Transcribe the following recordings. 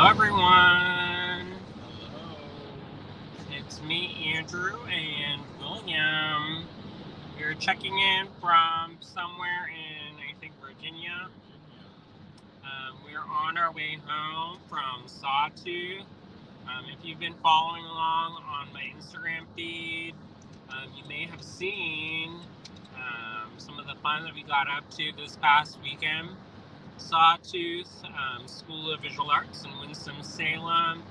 Hello, everyone. Hello. It's me, Andrew, and William. We're checking in from somewhere in, I think, Virginia. We're on our way home from Sawtooth. If you've been following along on my Instagram feed, you may have seen some of the fun that we got up to this past weekend. Sawtooth School of Visual Arts in Winston-Salem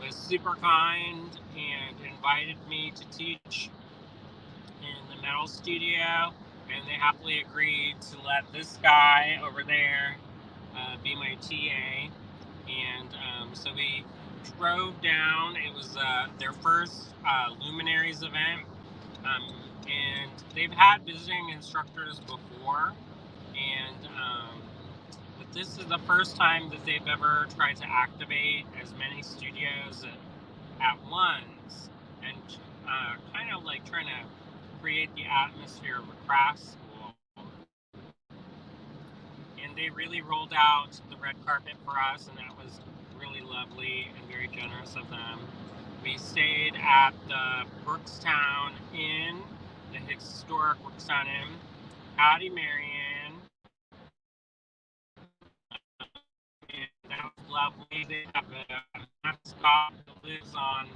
was super kind and invited me to teach in the metal studio, and they happily agreed to let this guy over there be my TA. And so we drove down. It was their first Luminaries event, and they've had visiting instructors before, but this is the first time that they've ever tried to activate as many studios at once, and kind of like trying to create the atmosphere of a craft school. And they really rolled out the red carpet for us, and that was really lovely and very generous of them. We stayed at the Brookstown Inn, the historic Brookstown Inn. Howdy, Marianne. And that was lovely. They have a mascot that lives on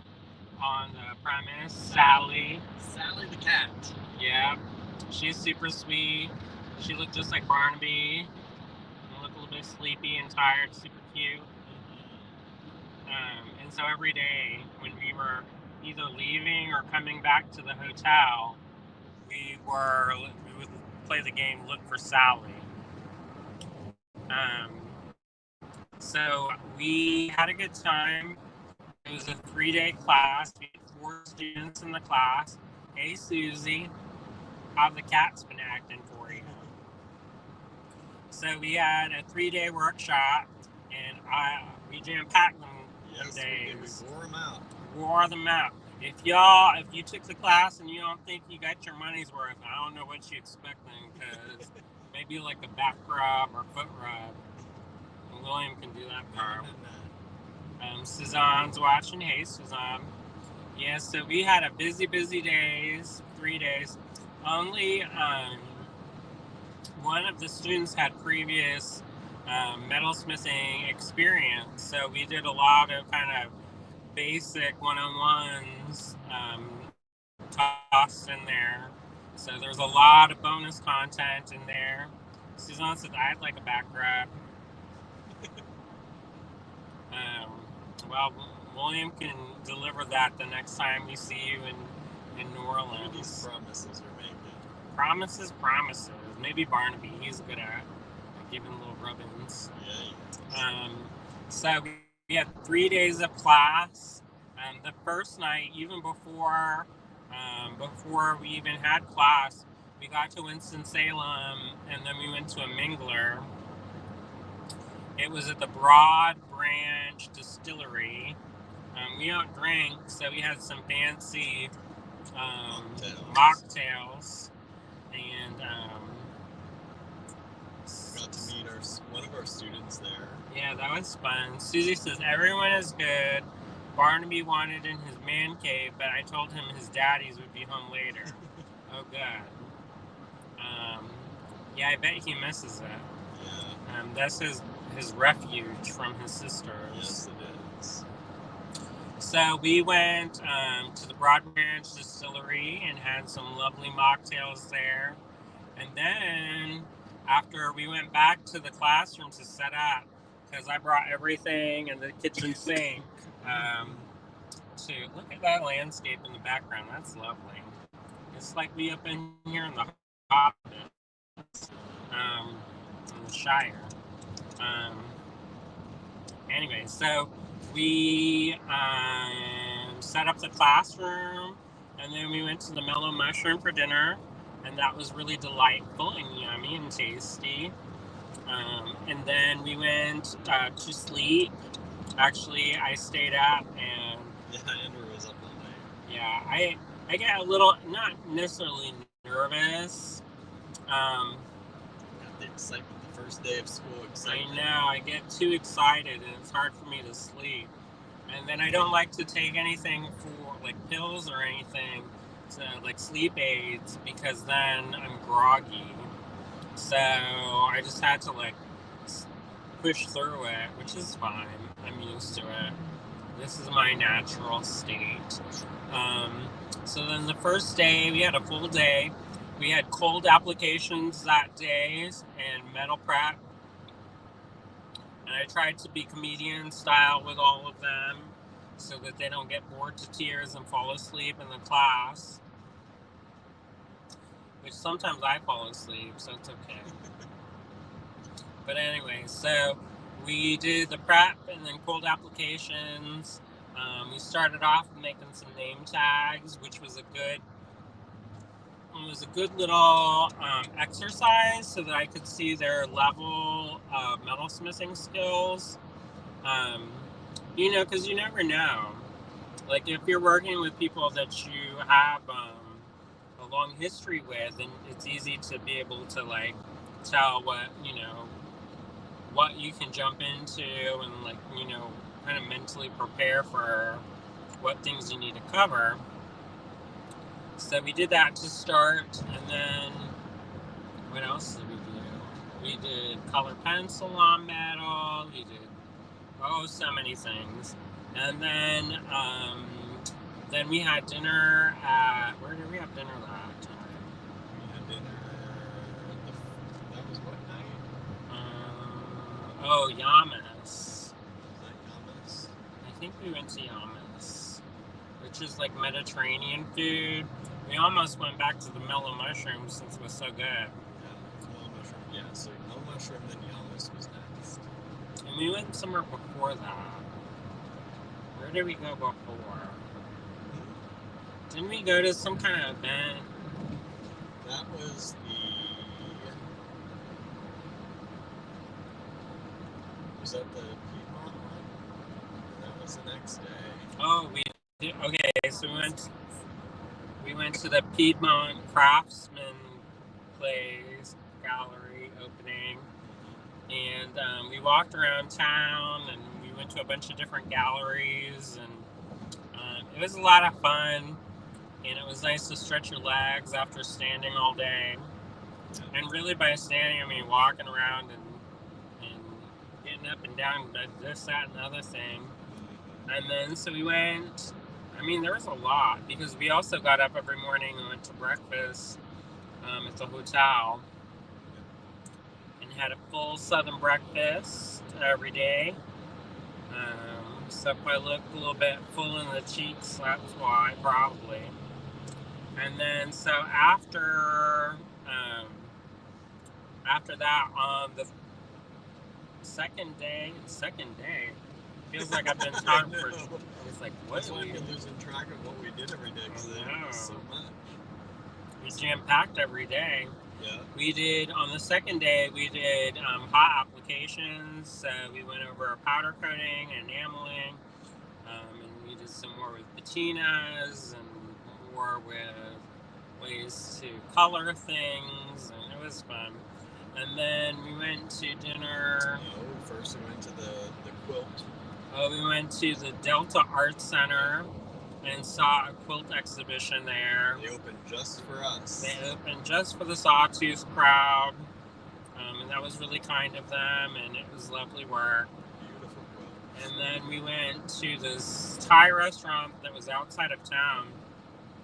the premise, Sally. Sally the cat. Yeah, she's super sweet. She looked just like Barnaby. She looked a little bit sleepy and tired, super cute. And so every day when we were either leaving or coming back to the hotel, we would play the game Look for Sally. So we had a good time. It was a 3-day class. We had 4 students in the class. Hey, Susie, how the cat's been acting for you? So we had a 3-day workshop, and we jam-packed them days. We wore them out. Wore them out. If you took the class and you don't think you got your money's worth, I don't know what you're expecting, because maybe like a back rub or foot rub. And William can do that part. Suzanne's watching. Hey, Suzanne. Yeah, so we had a busy days, 3 days. Only one of the students had previous metalsmithing experience, so we did a lot of kind of basic one-on-ones tossed in there. So there's a lot of bonus content in there. Suzanne said I'd like a back rub. Well, William can deliver that the next time we see you in New Orleans. These promises are making. Promises. Maybe Barnaby, he's good at giving little rub-ins. Yeah. So we had 3 days of class. The first night, even before we even had class, we got to Winston-Salem, and then we went to a mingler. It was at the Broad Branch Distillery. We don't drink, so we had some fancy mocktails. And got to meet one of our students there. Yeah, that was fun. Susie says everyone is good. Barnaby wanted in his man cave, but I told him his daddies would be home later. Oh, God. Yeah, I bet he misses it. Yeah. That's his refuge from his sisters. Yes, it is. So we went to the Broad Branch Distillery and had some lovely mocktails there. And then after we went back to the classroom to set up, because I brought everything and the kitchen sink to look at that landscape in the background. That's lovely. It's like we up in here in the Hobbit, in the Shire. Anyway, so we set up the classroom, and then we went to the Mellow Mushroom for dinner, and that was really delightful and yummy and tasty. And then we went to sleep. Actually, I stayed up, and Andrew was up all night. Yeah, I get a little, not necessarily nervous. Got the excitement the first day of school excitement. I know, I get too excited and it's hard for me to sleep. And then I don't like to take anything for like pills or anything to like sleep aids because then I'm groggy. So I just had to like push through it, which is fine. I'm used to it. This is my natural state. So then the first day, we had a full day. We had cold applications that day and metal prep. And I tried to be comedian style with all of them so that they don't get bored to tears and fall asleep in the class. Which sometimes I fall asleep, so it's okay. But anyway, so we did the prep and then cold applications. We started off making some name tags, which was a good little exercise so that I could see their level of metalsmithing skills. Because you never know. Like if you're working with people that you have a long history with, and it's easy to be able to like tell what you can jump into and kind of mentally prepare for what things you need to cover. So we did that to start, and then what else did we do? We did color pencil on metal. We did so many things, and then we had dinner at where did we have dinner that time? We had dinner. That was what night? Yamas. Was that Yamas? I think we went to Yamas, which is like Mediterranean food. We almost went back to the mellow mushroom since it was so good. Yeah, mellow mushroom. Yeah, so mellow mushroom, then Yamas was next. And we went somewhere before that. Where did we go before? Didn't we go to some kind of event? That was Was that the Piedmont one? That was the next day. Oh, we did. Okay, so we went to the Piedmont Craftsman Plays Gallery opening, and we walked around town, and we went to a bunch of different galleries, and it was a lot of fun, and it was nice to stretch your legs after standing all day. And really by standing, I mean walking around and getting up and down, this, that, and the other thing. And then so we went, there was a lot, because we also got up every morning and went to breakfast at the hotel and had a full southern breakfast every day. So if I look a little bit full in the cheeks, that's why, probably. And then so after that, on the second day, feels like I've been talking for. It's like, what? That's why I've been losing track of what we did every day, because there was so much. We jam-packed every day. Yeah. We did, on the second day, we did hot applications. So we went over powder coating and enameling, and we did some more with patinas and more with ways to color things, and it was fun. And then we went to dinner. No, first we went to the quilt. We went to the Delta Art Center and saw a quilt exhibition there. They opened just for us. They opened just for the Sawtooth crowd, and that was really kind of them, and it was lovely work. Beautiful quilt. And then we went to this Thai restaurant that was outside of town.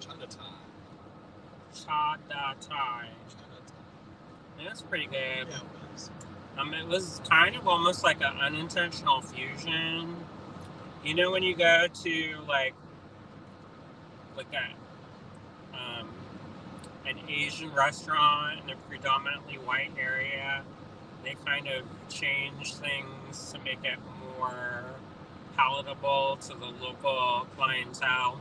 Chada Thai. It was pretty good. Yeah, it was. It was kind of almost like an unintentional fusion. You know, when you go to like an Asian restaurant in a predominantly white area, they kind of change things to make it more palatable to the local clientele.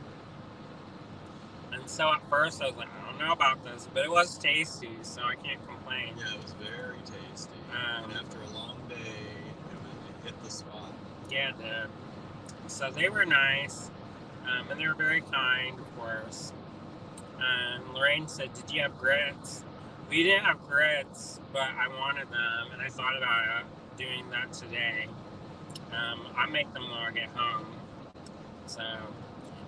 And so at first I was like, I don't know about this, but it was tasty, so I can't complain. Yeah, it was very tasty. And after a long day, it hit the spot. Yeah, it did. So they were nice, and they were very kind, of course. And Lorraine said, "Did you have grits?" We didn't have grits, but I wanted them, and I thought about doing that today. I make them when I get home. So,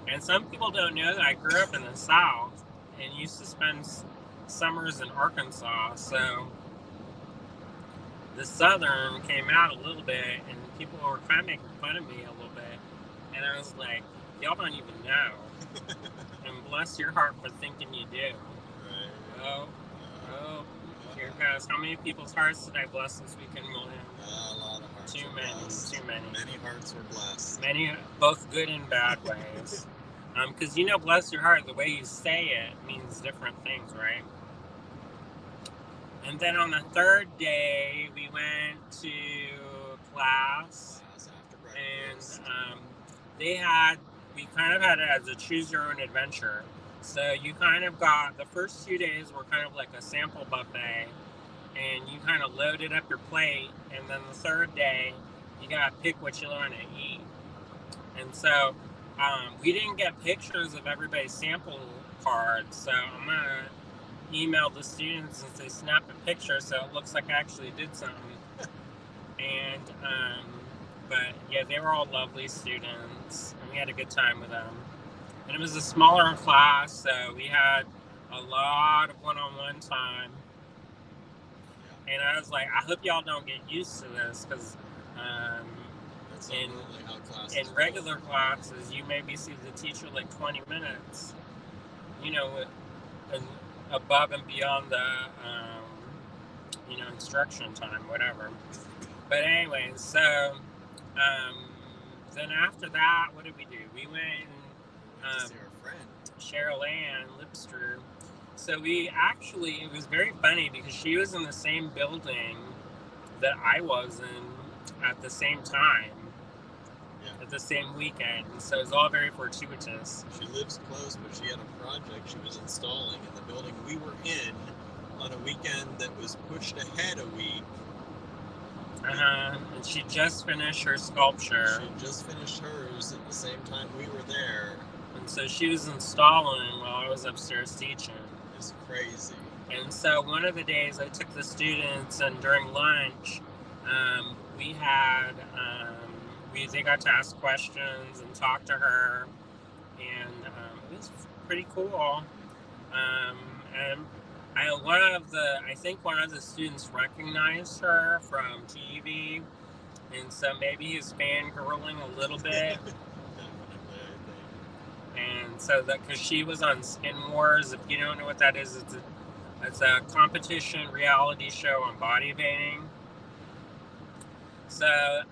and some people don't know that I grew up in the South and used to spend summers in Arkansas. So the Southern came out a little bit, and people were kind of making fun of me a little bit. And I was like, y'all don't even know. And bless your heart for thinking you do. Right. Oh, here goes. How many people's hearts did I bless this weekend, William? A lot of hearts. Too were many. blessed. Too many. Many hearts were blessed. Many, both good and bad ways. Because bless your heart, the way you say it means different things, right? And then on the third day, we went to class After and breakfast. we kind of had it as a choose your own adventure. So you kind of got, the first 2 days were kind of like a sample buffet, and you kind of loaded up your plate, and then the third day, you got to pick what you want to eat. And so we didn't get pictures of everybody's sample cards, so I'm going to email the students and say snap a picture so it looks like I actually did something. And but yeah, they were all lovely students, and we had a good time with them. And it was a smaller class, so we had a lot of one-on-one time. And I was like, I hope y'all don't get used to this, because in regular classes, you maybe see the teacher like 20 minutes, and above and beyond the, instruction time, whatever. But anyway, so then after that, what did we do? We went and see our friend Cheryl Ann Lipstrew. So it was very funny because she was in the same building that I was in at the same time, at the same weekend. So it was all very fortuitous. She lives close, but she had a project she was installing in the building we were in on a weekend that was pushed ahead a week. And she just finished her sculpture. She just finished hers at the same time we were there. And so she was installing while I was upstairs teaching. It's crazy. And so one of the days I took the students, and during lunch, they got to ask questions and talk to her, and it was pretty cool. And I think one of the students recognized her from TV, and so maybe he's fangirling a little bit. And so because she was on Skin Wars, if you don't know what that is, it's a competition reality show on body painting. So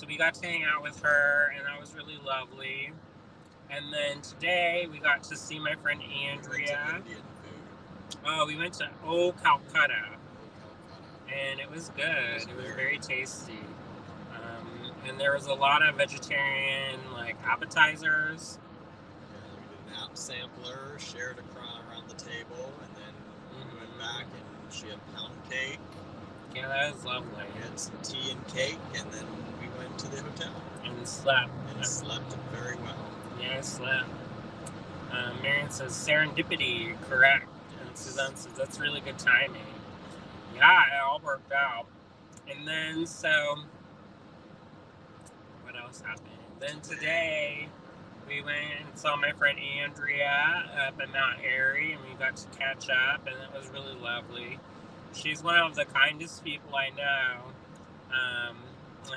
we got to hang out with her, and that was really lovely. And then today we got to see my friend Andrea. We went to Old Calcutta, and it was good. It was very tasty. And there was a lot of vegetarian appetizers. We did an app sampler, shared around the table, and then we went back and she had pound cake. Yeah, that was lovely. We had some tea and cake, and then we went to the hotel. And slept. And slept very well. Yeah, I slept. Marion says serendipity, correct. And Suzanne says that's really good timing. Yeah, it all worked out. And then what else happened? Then today we went and saw my friend Andrea up in Mount Airy, and we got to catch up, and it was really lovely. She's one of the kindest people I know.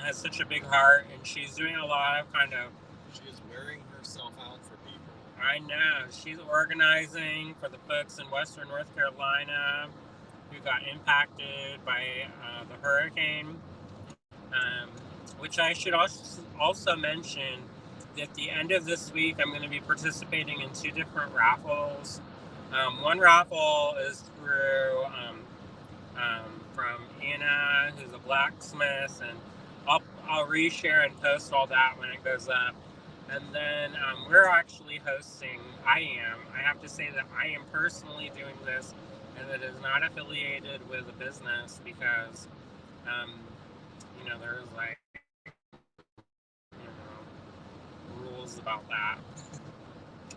Has such a big heart, and she's doing a lot of She is wearing herself out for people. I know. She's organizing for the folks in Western North Carolina who got impacted by the hurricane. Which I should also mention that at the end of this week, I'm going to be participating in 2 different raffles. One raffle is through from Anna, who's a blacksmith, and I'll reshare and post all that when it goes up. And then we're actually hosting. I have to say that I am personally doing this, and it is not affiliated with a business because, there's rules about that.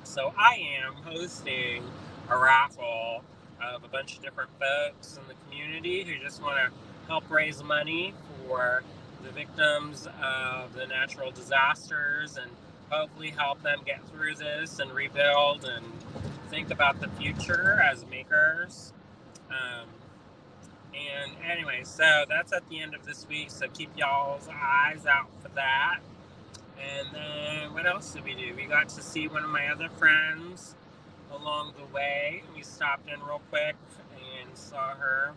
So I am hosting a raffle of a bunch of different folks in the community who just want to help raise money for the victims of the natural disasters and hopefully help them get through this and rebuild and think about the future as makers. And anyway, so that's at the end of this week, so keep y'all's eyes out for that. And then what else did we do? We got to see one of my other friends along the way. We stopped in real quick and saw her,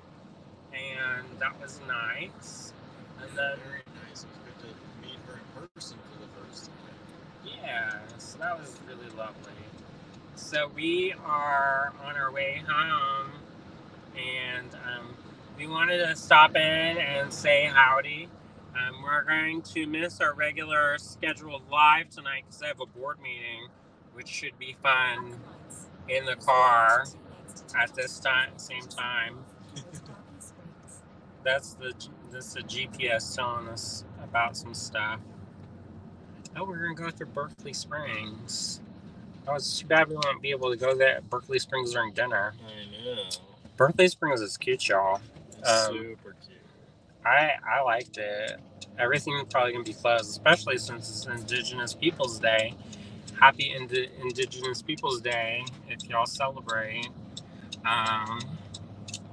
and that was nice. And then very nice. It was good to meet her in person for the first time. Yeah, so that was really lovely. So we are on our way home, and we wanted to stop in and say howdy. We're going to miss our regular scheduled live tonight because I have a board meeting, which should be fun in the car at this same time. That's the GPS telling us about some stuff. Oh, we're gonna go through Berkeley Springs. Oh, it's too bad we won't be able to go there at Berkeley Springs during dinner. I know. Berkeley Springs is cute, y'all. Super cute. I liked it. Everything's probably gonna be closed, especially since it's Indigenous Peoples Day. Happy Indigenous Peoples Day if y'all celebrate.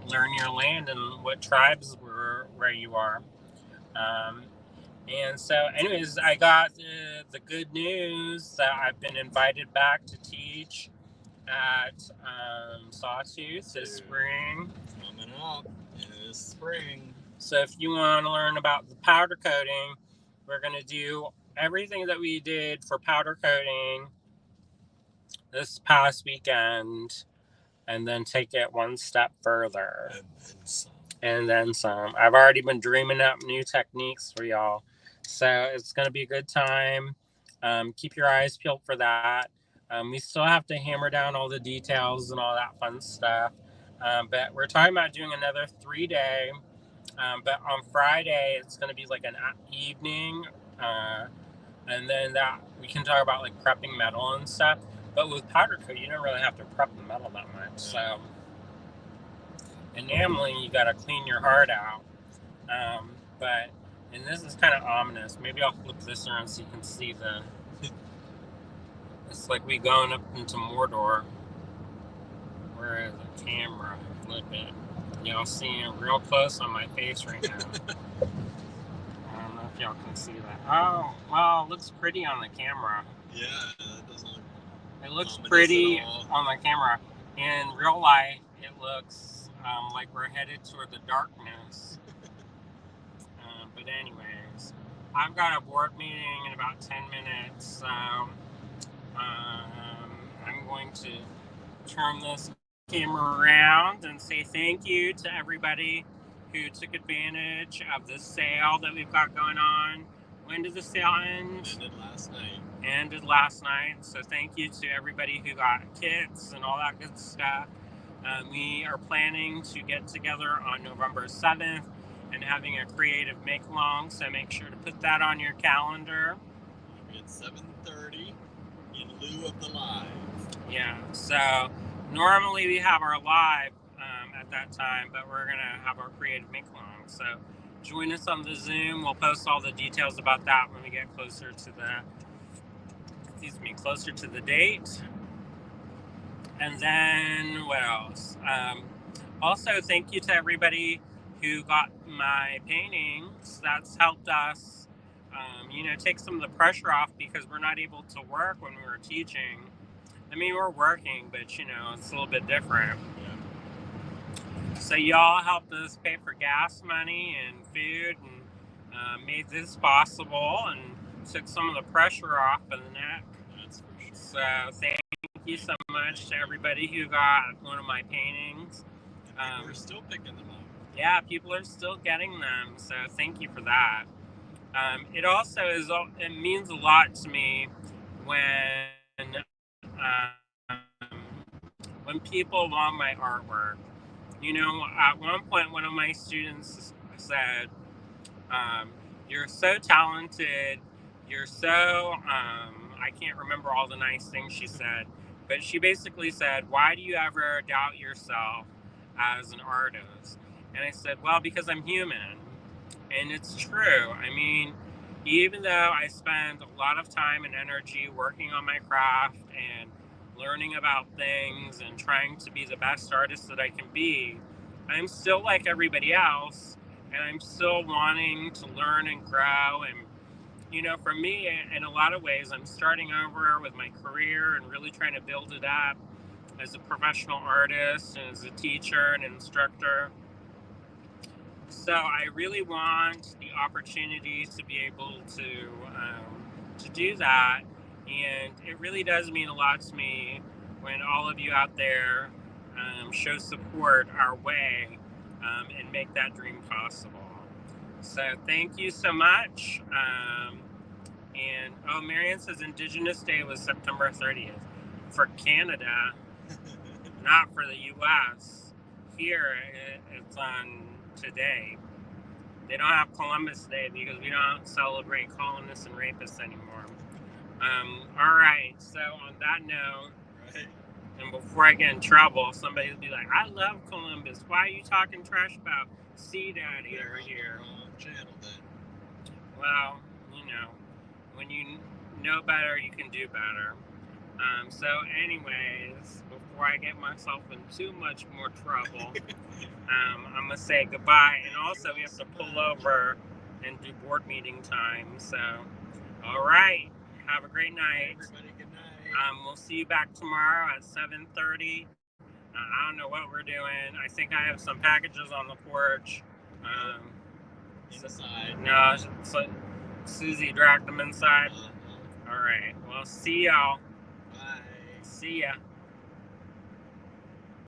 Learn your land and what tribes were where you are. And so, anyways, I got the good news that I've been invited back to teach at Sawtooth this spring. Coming up this spring. So if you want to learn about the powder coating, we're going to do everything that we did for powder coating this past weekend and then take it one step further. And then some. I've already been dreaming up new techniques for y'all. So it's going to be a good time. Keep your eyes peeled for that. We still have to hammer down all the details and all that fun stuff. But we're talking about doing another 3-day. But on Friday, it's going to be like an evening. And then that we can talk about like prepping metal and stuff. But with powder coat, you don't really have to prep the metal that much. So enameling, you got to clean your heart out. And this is kind of ominous. Maybe I'll flip this around so you can see the. It's like we going up into Mordor. Where is the camera? Flip it. Y'all seeing it real close on my face right now. I don't know if y'all can see that. Oh, well, it looks pretty on the camera. Yeah, that doesn't look. It looks pretty on the camera. In real life, it looks like we're headed toward the darkness. But anyways, I've got a board meeting in about 10 minutes, so I'm going to turn this camera around and say thank you to everybody who took advantage of the sale that we've got going on. When did the sale end? Ended last night. So thank you to everybody who got kits and all that good stuff. We are planning to get together on November 7th and having a creative make-along, so make sure to put that on your calendar. It's 7:30 in lieu of the live. Yeah, so normally we have our live at that time, but we're going to have our creative make-along. So join us on the Zoom. We'll post all the details about that when we get closer to the date. And then what else? Also, thank you to everybody who got my paintings. That's helped us, take some of the pressure off because we're not able to work when we were teaching. I mean, we're working, but, it's a little bit different. So y'all helped us pay for gas money and food and made this possible and took some of the pressure off of the neck. That's for sure. So thank you so much to everybody who got one of my paintings. We're still picking them up. Yeah, people are still getting them, so thank you for that. It means a lot to me when people want my artwork. At one point, one of my students said, you're so talented, you're so, I can't remember all the nice things she said, but she basically said, why do you ever doubt yourself? as an artist? And I said, well, because I'm human. And it's true. I mean, even though I spend a lot of time and energy working on my craft and learning about things and trying to be the best artist that I can be, I'm still like everybody else. And I'm still wanting to learn and grow. And, for me, in a lot of ways, I'm starting over with my career and really trying to build it up as a professional artist and as a teacher and instructor. So I really want the opportunity to be able to do that, and it really does mean a lot to me when all of you out there show support our way and make that dream possible. So thank you so much. And Marianne says Indigenous Day was September 30th for Canada, not for the U.S. Here it's on today. They don't have Columbus Day because we don't celebrate colonists and rapists anymore. All right. So on that note, Right. and before I get in trouble, somebody will be like, "I love Columbus. Why are you talking trash about Sea Daddy They're over on the here?" wrong channel then. Well, when you know better, you can do better. So, anyways, before I get myself in too much more trouble, I'm gonna say goodbye. And also, we have to pull over and do board meeting time. So, all right. Have a great night. Everybody, good night. We'll see you back tomorrow at 7:30. I don't know what we're doing. I think I have some packages on the porch. Inside. No, so Susie dragged them inside. Uh-huh. All right. Well, see y'all. Bye. See ya.